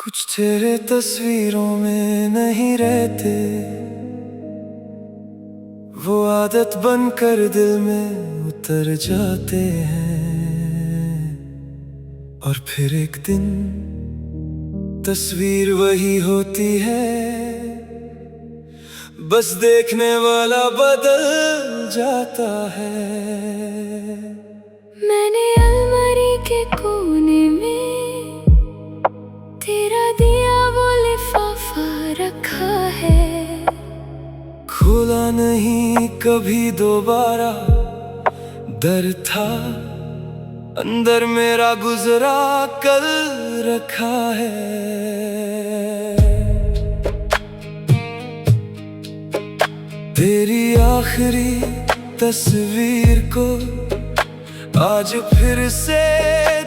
कुछ तेरे तस्वीरों में नहीं रहते, वो आदत बनकर दिल में उतर जाते हैं। और फिर एक दिन तस्वीर वही होती है, बस देखने वाला बदल जाता है। मैंने अलमारी के कोने में तेरा दिया वो लिफाफा रखा है। खोला नहीं कभी दोबारा, डर था अंदर मेरा गुजरा कल रखा है। तेरी आखिरी तस्वीर को आज फिर से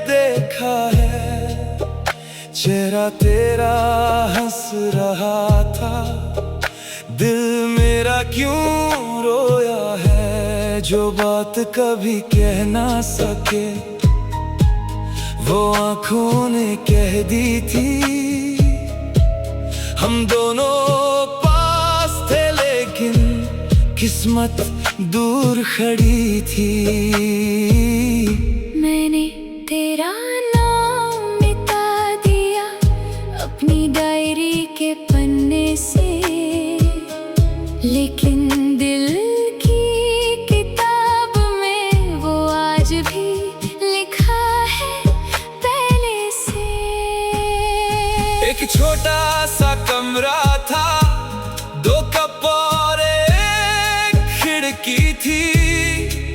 देखा है। चेहरा तेरा हंस रहा था, दिल मेरा क्यों रोया है। जो बात कभी कह ना सके वो आँखों ने कह दी थी। हम दोनों पास थे लेकिन किस्मत दूर खड़ी थी। मैंने तेरा नाम मिटा दिया अपनी डायरी के पन्ने से, लेकिन दिल की किताब में वो आज भी लिखा है पहले से। एक छोटा सा कमरा था, दो कप और एक खिड़की थी।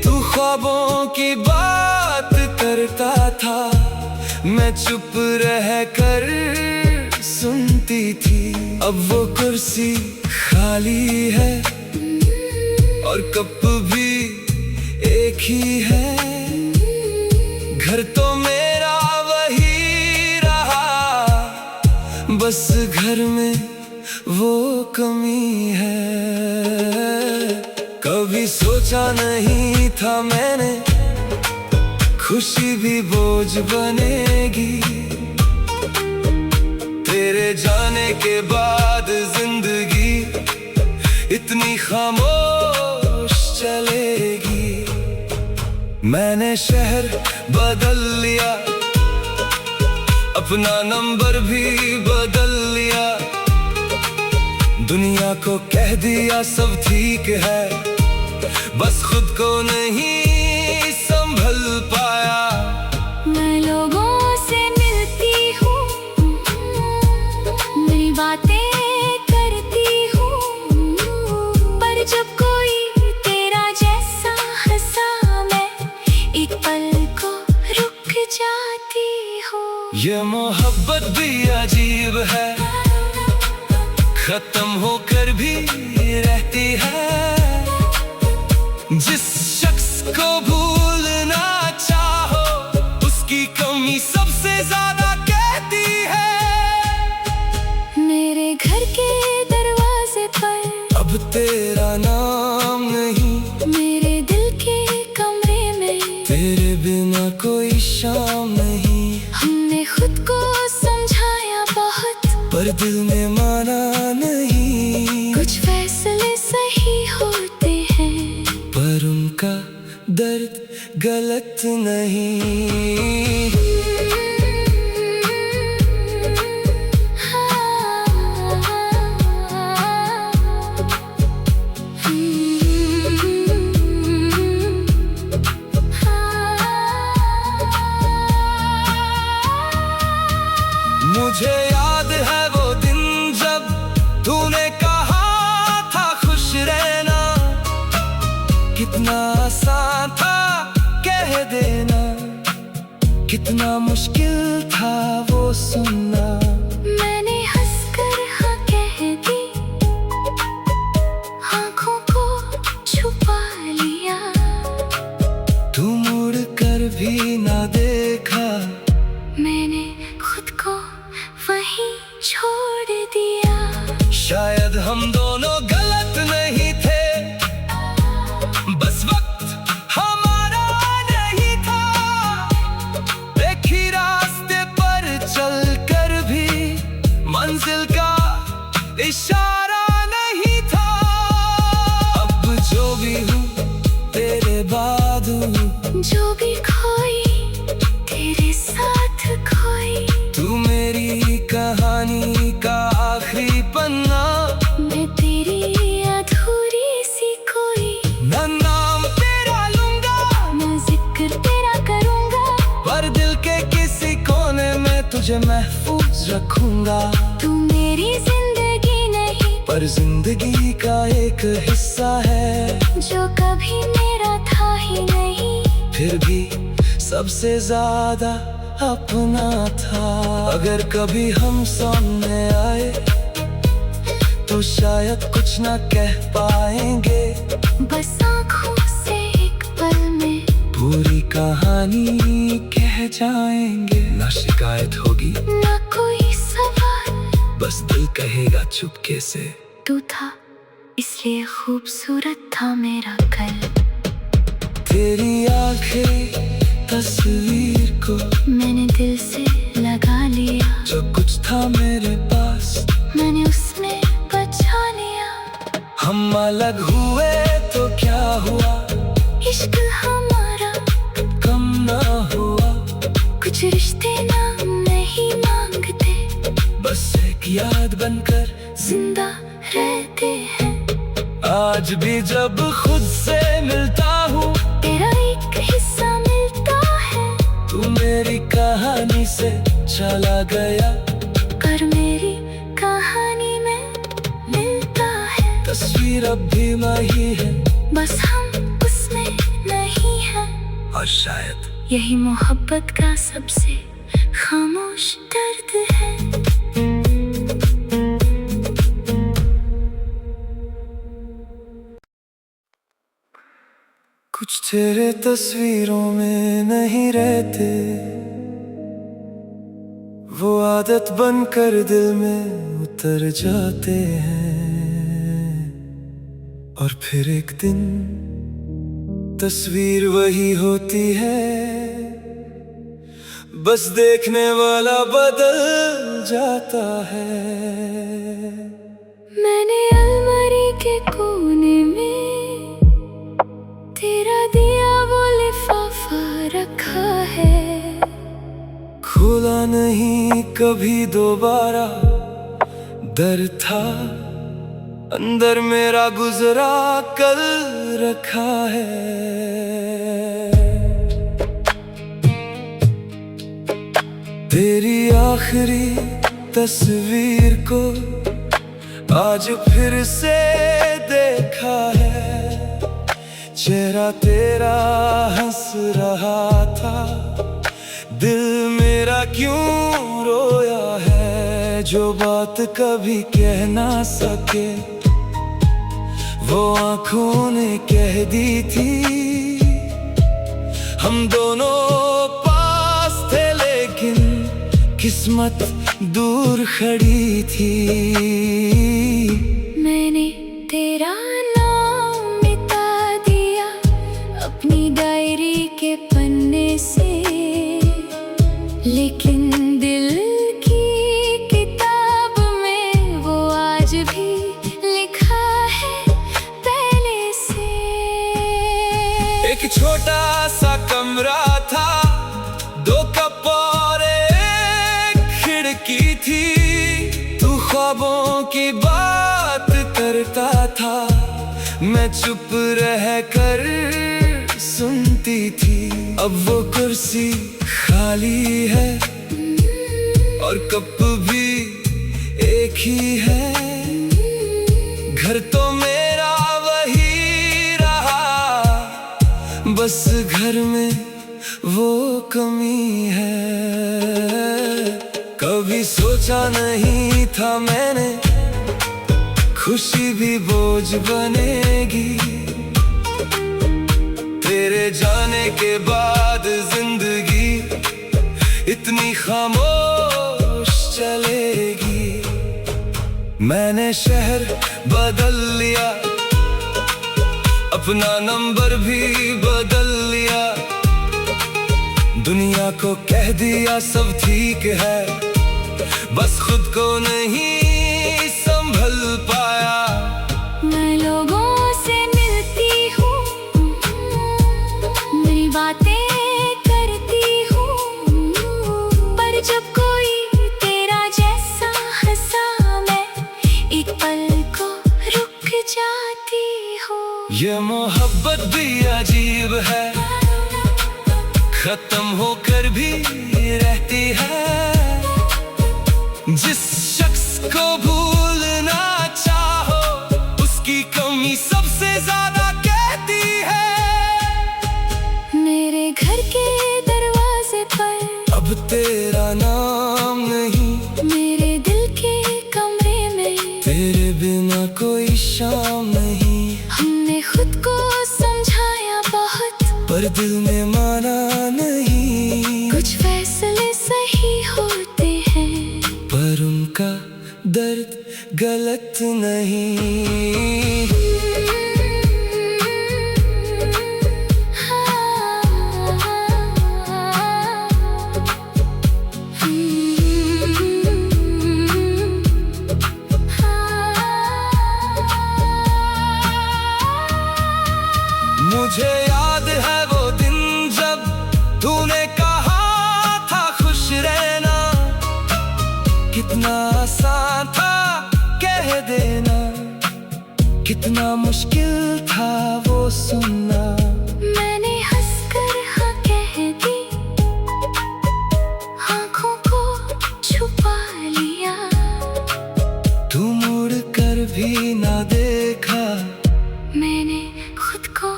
तू ख्वाबों की बात करता था, मैं चुप रह कर सुनती थी। अब वो कुर्सी खाली है और कप भी एक ही है। घर तो मेरा वही रहा, बस घर में वो कमी है। कभी सोचा नहीं था मैंने खुशी भी बोझ बनेगी। तेरे जाने के बाद जिंदगी इतनी खामोश चलेगी। मैंने शहर बदल लिया, अपना नंबर भी बदल लिया। दुनिया को कह दिया सब ठीक है, बस खुद को नहीं संभल पाया। मैं लोगों से मिलती हूँ, मेरी बातें करती हूँ, पर जब कोई तेरा जैसा हंसा मैं एक पल को रुक जाती हूँ। ये मोहब्बत भी अजीब है, खत्म होकर भी रहती है। जिस शख्स को भूलना चाहो उसकी कमी सबसे ज्यादा कहती है। मेरे घर के दरवाजे पर अब तेरा नाम नहीं, मेरे दिल के कमरे में तेरे बिना कोई शाम नहीं। हमने खुद को समझाया बहुत, पर दिल ने माना नहीं। कुछ फैसले सही होते हैं, पर उनका दर्द गलत नहीं। मुझे याद है वो दिन जब तूने कहा था खुश रहना। कितना आसान था कह देना, कितना मुश्किल था वो सुनना। मैंने हंसकर हाँ कह दी, आँखों को छुपा लिया। तू मुड़ कर भी ना देखा, मैंने खुद को वहीं छोड़ दिया। शायद हम दोनों गलत नहीं थे, बस वक्त हमारा नहीं था। एक ही रास्ते पर चल कर भी तुझे महफूज रखूंगा। तू मेरी जिंदगी नहीं, पर जिंदगी का एक हिस्सा है, जो कभी मेरा था ही नहीं, फिर भी सबसे ज्यादा अपना था। अगर कभी हम सामने आए तो शायद कुछ ना कह पाएंगे, बस आँखों से एक पल में पूरी कहानी कह जाएंगे। ना शिकायत होगी ना कोई सवाल, बस दिल कहेगा चुपके से, तू था इसलिए खूबसूरत था मेरा कल। तेरी आंखें तस्वीर को मैंने दिल से लगा लिया, जो कुछ था मेरे पास मैंने उसमें बचा लिया। हम अलग हुए तो क्या हुआ, इश्क हमारा कम ना हुआ। कुछ रिश्ते नाम नहीं मांगते, बस एक याद बनकर जिंदा रहते हैं। आज भी जब खुद से मिलता हूँ, तेरा एक हिस्सा मिलता है, तू मेरी कहानी से चला गया, कर मेरी कहानी में मिलता है। तस्वीर अब भी वही है, बस हम उसमें नहीं हैं, और शायद यही मोहब्बत का सबसे खामोश दर्द है। कुछ तेरे तस्वीरों में नहीं रहते, वो आदत बनकर दिल में उतर जाते हैं, और फिर एक दिन तस्वीर वही होती है, बस देखने वाला बदल जाता है। मैंने अलमारी के कोने में तेरा दिया वो लिफाफा रखा है, खुला नहीं कभी दोबारा, दर था अंदर मेरा गुजरा कल रखा है। तेरी आखिरी तस्वीर को आज फिर से देखा है, चेहरा तेरा हंस रहा था, दिल मेरा क्यों रोया है। जो बात कभी कह ना सके वो आँखों ने कह दी थी, हम दोनों पास थे लेकिन किस्मत दूर खड़ी थी। मैंने तेरा नाम मिटा दिया अपनी डायरी के पन्ने से, लेकिन दिल की किताब में वो आज भी लिखा है पहले से। एक छोटा सा कमरा था, दो कप और एक खिड़की थी, तू ख्वाबों की बात करता था, मैं चुप रह कर सुनती थी। अब वो कुर्सी खाली है और कप भी एक ही है, घर तो मेरा वही रहा, बस घर में वो कमी है। कभी सोचा नहीं था मैंने खुशी भी बोझ बनेगी, तेरे जाने के बाद जिंदगी इतनी खामोश चलेगी। मैंने शहर बदल लिया, अपना नंबर भी बदल लिया, दुनिया को कह दिया सब ठीक है, बस खुद को नहीं संभल पाया। मैं लोगों से मिलती हूँ, मेरी बातें करती हूँ, पर जब कोई तेरा जैसा हंसा मैं एक पल को रुक जाती हूँ। ये मोहब्बत भी अजीब है, खत्म होकर भी रहती है, जिस शख्स को भूलना चाहो उसकी कमी सबसे ज्यादा कहती है। मेरे घर के दरवाजे पर अब तेरा नाम नहीं, मेरे दिल के कमरे में तेरे बिना कोई शाम नहीं। हमने खुद को समझाया बहुत, पर दिल ने माना नहीं। कुछ फैसले सही होते हैं, पर उनका दर्द गलत नहीं। मुझे याद है वो दिन जब तूने कहा था खुश रहना, कितना आसान था कह देना, कितना मुश्किल था वो सुनना। मैंने हंसकर हाँ कह दी, आँखों को छुपा लिया। तू मुड़ कर भी ना देखा, मैंने खुद को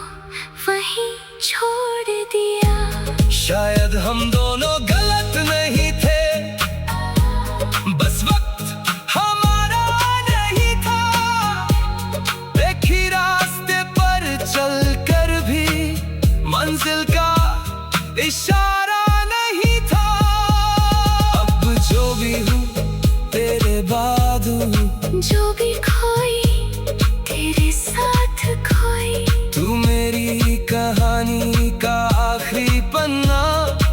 वहीं छोड़ दिया। शायद हम दोनों गलत नहीं थे, बस वक्त हमारा नहीं था। एक ही रास्ते पर चलकर भी मंजिल का इशारा नहीं था। अब जो भी हूँ तेरे बाद हूँ, जो भी खोई तेरे साथ खोई। तू मेरी कहानी का आखिरी पन्ना,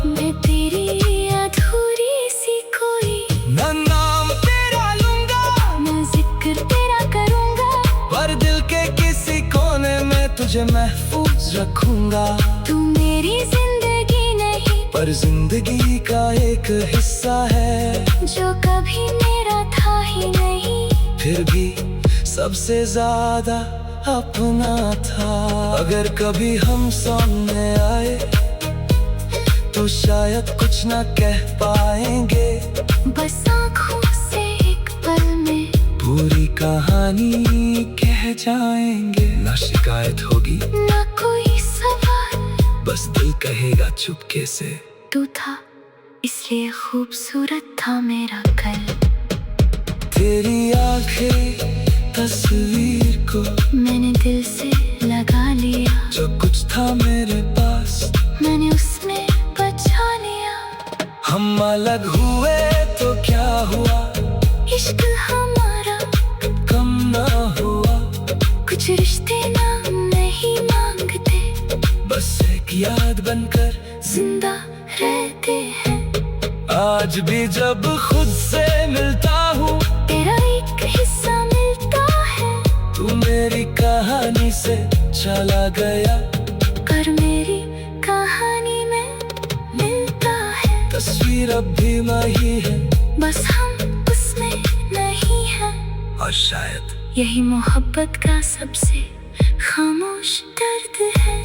मैं तेरी अधूरी सी कोई। न नाम तेरा लूंगा, मैं जिक्र तेरा करूंगा, पर दिल के किसी कोने में तुझे महफूज रखूंगा। तू मेरी जिंदगी नहीं, पर जिंदगी का एक हिस्सा है जो कभी मेरा था ही नहीं। फिर भी सबसे ज्यादा अपना था। अगर कभी हम सामने आए तो शायद कुछ ना कह पाएंगे, बस आँखों से एक पल में पूरी कहानी कह जाएंगे। ना शिकायत होगी ना कोई सवाल, बस दिल कहेगा चुपके से, तू था इसलिए खूबसूरत था मेरा कल। तेरी आंखें तस्वीर को मैंने दिल से लगा लिया, जो कुछ था मेरे पास मैंने उसमें बचा लिया। हम अलग हुए तो क्या हुआ, इश्क हमारा कम ना हुआ। कुछ रिश्ते नाम नहीं मांगते, बस एक याद बनकर जिंदा रहते हैं। आज भी जब खुद से मिलता हूँ, तेरा एक हिस्सा मिलता है। तू मेरी कहानी से चला गया, पर मेरी कहानी में मिलता है। तस्वीर अब भी वही है, बस हम उसमें नहीं हैं। और शायद यही मोहब्बत का सबसे खामोश दर्द है।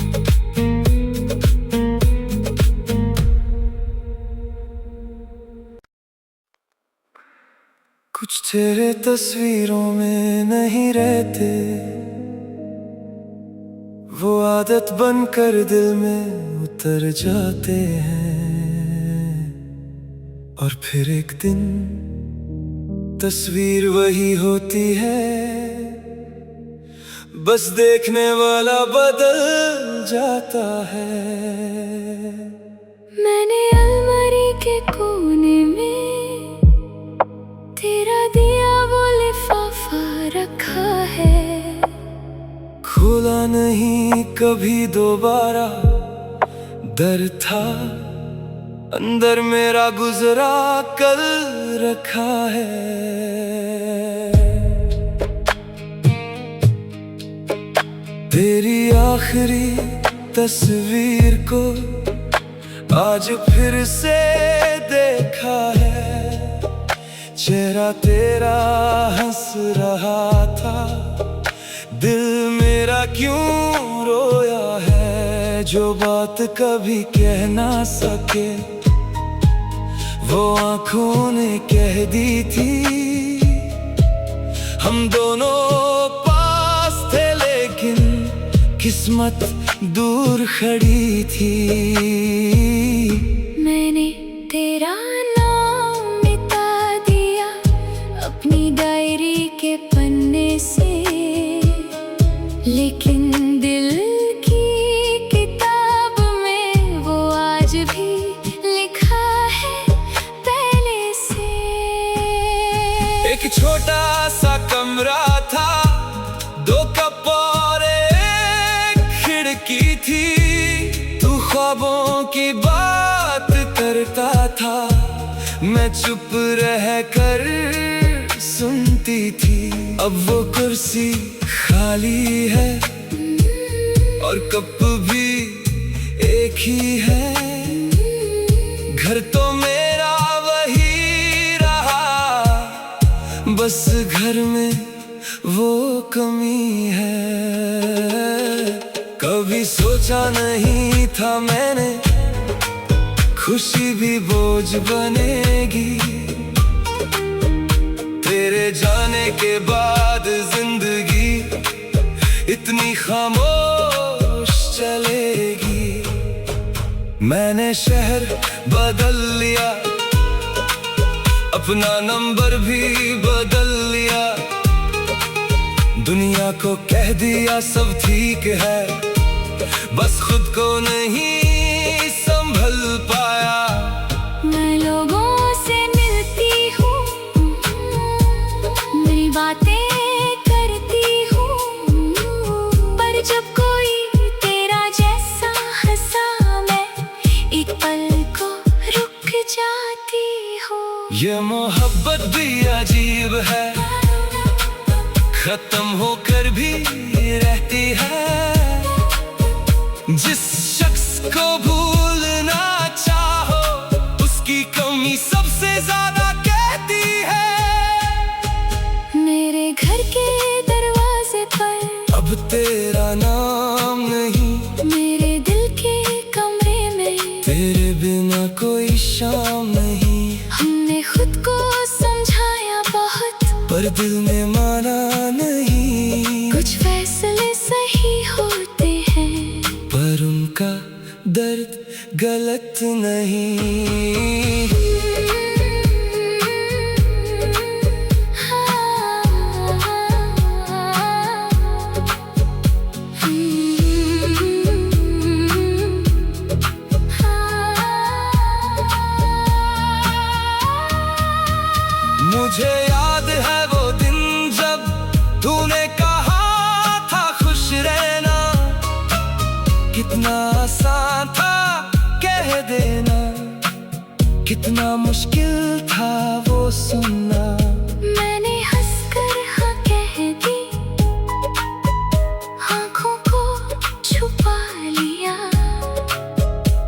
कुछ तेरे तस्वीरों में नहीं रहते, वो आदत बनकर दिल में उतर जाते हैं। और फिर एक दिन तस्वीर वही होती है, बस देखने वाला बदल जाता है। मैंने अलमारी के कोने में तेरा दिया वो लिफाफा रखा है। खोला नहीं कभी दोबारा, दर था अंदर मेरा गुजरा कल रखा है। तेरी आखिरी तस्वीर को आज फिर से देखा है। चेहरा तेरा हंस रहा था, दिल मेरा क्यों रोया है। जो बात कभी कह ना सके वो आंखों ने कह दी थी हम दोनों पास थे, लेकिन किस्मत दूर खड़ी थी। मैंने तेरा नाम मिटा दिया अपनी डायरी के पन्ने से, लेकिन दिल की किताब में वो आज भी लिखा है पहले से। एक छोटा सा कमरा था, 2 कप और एक खिड़की थी। तू ख्वाबों की बात करता था, मैं चुप रह कर सुनती थी। अब वो कुर्सी खाली है और कप भी एक ही है। घर तो मेरा वही रहा, बस घर में वो कमी है। कभी सोचा नहीं था मैंने खुशी भी बोझ बनेगी। तेरे जाने के बाद जिंदगी इतनी खामोश चलेगी। मैंने शहर बदल लिया, अपना नंबर भी बदल लिया। दुनिया को कह दिया सब ठीक है, बस खुद को नहीं संभल पाया। मैं लोगों से मिलती हूँ, नई बातें करती हूँ, पर जब कोई तेरा जैसा हंसा मैं एक पल को रुक जाती हूँ। ये मोहब्बत भी अजीब है, खत्म होकर भी रहती है। जिस शख्स को भूलना चाहो, उसकी कमी सबसे ज्यादा कहती है। मेरे घर के दरवाजे पर अब तेरा नाम नहीं, मेरे दिल के कमरे में तेरे बिना कोई शाम नहीं। हमने खुद को समझाया बहुत, पर दिल ने माना नहीं। कुछ फैसले सही होते हैं, पर उनका दर्द गलत नहीं। मुझे याद है वो दिन जब तूने कहा था खुश रहना। कितना आसान था कह देना, कितना मुश्किल था वो सुनना। मैंने हंसकर हाँ कह दी, आँखों को छुपा लिया।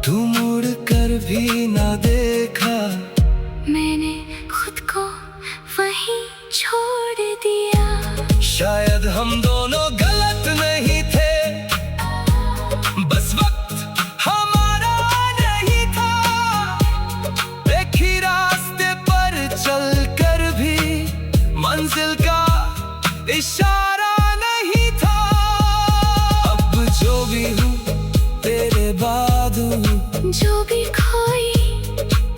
तू मुड़ कर भी ना देखा, मैंने खुद को वहीं छोड़ दिया। शायद हम दोनों गलत नहीं थे, बस वक्त हमारा नहीं था। एक ही रास्ते पर चलकर भी मंजिल का इशारा नहीं था। अब जो भी हूँ तेरे बाद हूँ, जो भी खोई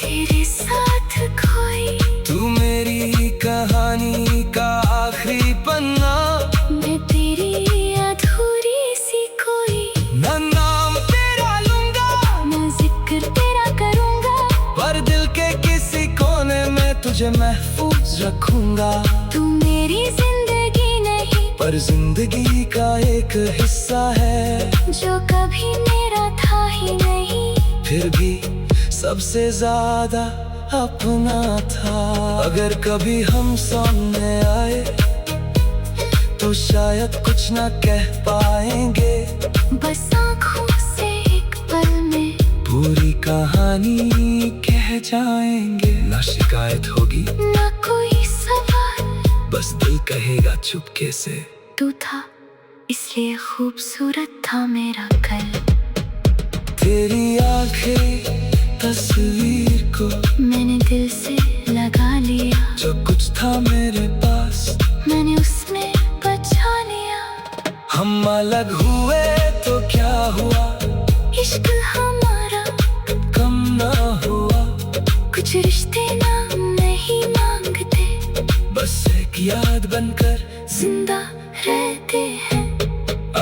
तेरे साथ खोई। तू मेरी कहानी का आखिरी पन्ना, मैं तेरी अधूरी सी कोई। ना नाम तेरा लूंगा, ना जिक्र तेरा करूंगा, पर दिल के किसी कोने में तुझे महफूज रखूंगा। तू मेरी जिंदगी नहीं, पर जिंदगी का एक हिस्सा है, जो कभी मेरा था ही नहीं, फिर भी सबसे ज्यादा अपना था। अगर कभी हम सामने आए तो शायद कुछ ना कह पाएंगे, बस आँखों से एक पल में पूरी कहानी कह जाएंगे। ना शिकायत होगी ना कोई सवाल, बस दिल कहेगा चुपके से, तू था इसलिए खूबसूरत था मेरा कल। तेरी आंखें तस्वीर को मैंने दिल से लगा लिया। जो कुछ था मेरे पास मैंने उसमें बचा लिया। हम अलग हुए तो क्या हुआ, इश्क हमारा कम ना हुआ। कुछ रिश्ते नाम नहीं मांगते, बस एक याद बनकर जिंदा रहते हैं।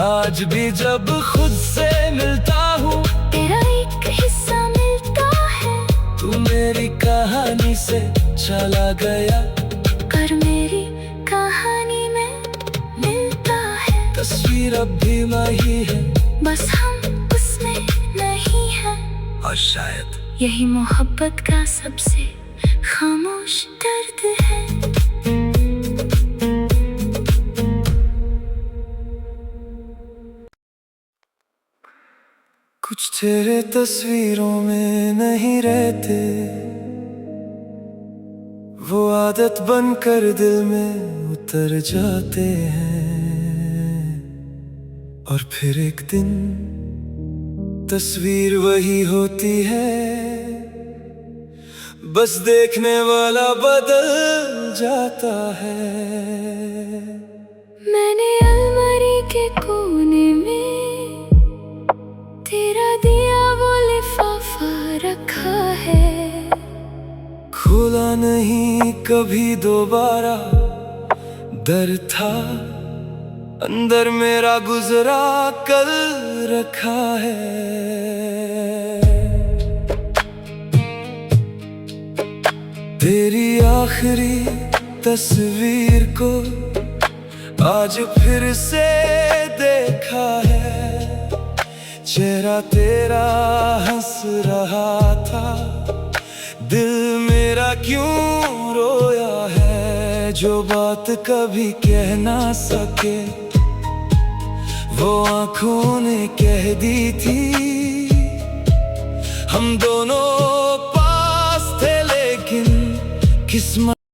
आज भी जब खुद से मिलता हूँ, तेरा एक हिस्सा मिलता है। तू मेरी कहानी से चला गया, कर मेरी कहानी में मिलता है। तस्वीर अब भी वही है, बस हम उसमें नहीं हैं। और शायद यही मोहब्बत का सबसे खामोश दर्द है। कुछ तेरे तस्वीरों में नहीं रहते, वो आदत बनकर दिल में उतर जाते हैं। और फिर एक दिन तस्वीर वही होती है, बस देखने वाला बदल जाता है। मैंने अलमारी के कोने में तेरा दिया वो लिफाफा रखा है। खुला नहीं कभी दोबारा, डर था अंदर मेरा गुजरा कल रखा है। तेरी आखिरी तस्वीर को आज फिर से देखा है। चेहरा तेरा हंस रहा था, दिल मेरा क्यों रोया है। जो बात कभी कह ना सके, वो आँखों ने कह दी थी। हम दोनों